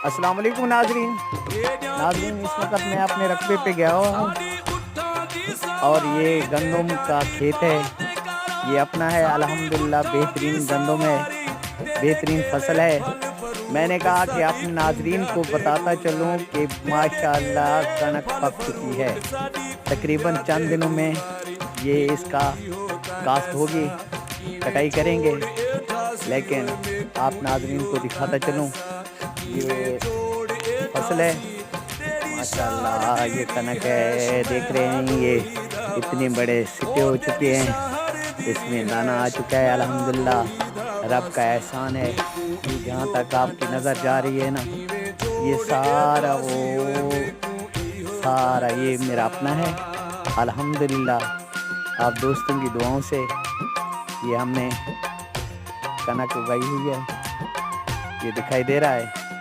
السلام علیکم ناظرین، اس وقت میں اپنے رقبے پہ گیا ہوں اور یہ گندم کا کھیت ہے، یہ اپنا ہے الحمدللہ، بہترین گندم ہے، بہترین فصل ہے۔ میں نے کہا کہ اپنے ناظرین کو بتاتا چلوں کہ ماشاءاللہ کنک پک چکی ہے، تقریباً چند دنوں میں یہ اس کا کاشت ہوگی، کٹائی کریں گے۔ لیکن آپ ناظرین کو دکھاتا چلوں، یہ فصل ہے ماشاءاللہ، یہ کنک ہے، دیکھ رہے ہیں یہ اتنے بڑے سٹے ہو چکے ہیں، اس میں دانہ آ چکا ہے الحمدللہ، رب کا احسان ہے۔ یہ جہاں تک آپ کی نظر جا رہی ہے نا، یہ سارا یہ میرا اپنا ہے الحمدللہ۔ آپ دوستوں کی دعاؤں سے یہ ہم نے کنک اگائی ہوئی ہے، یہ دکھائی دے رہا ہے۔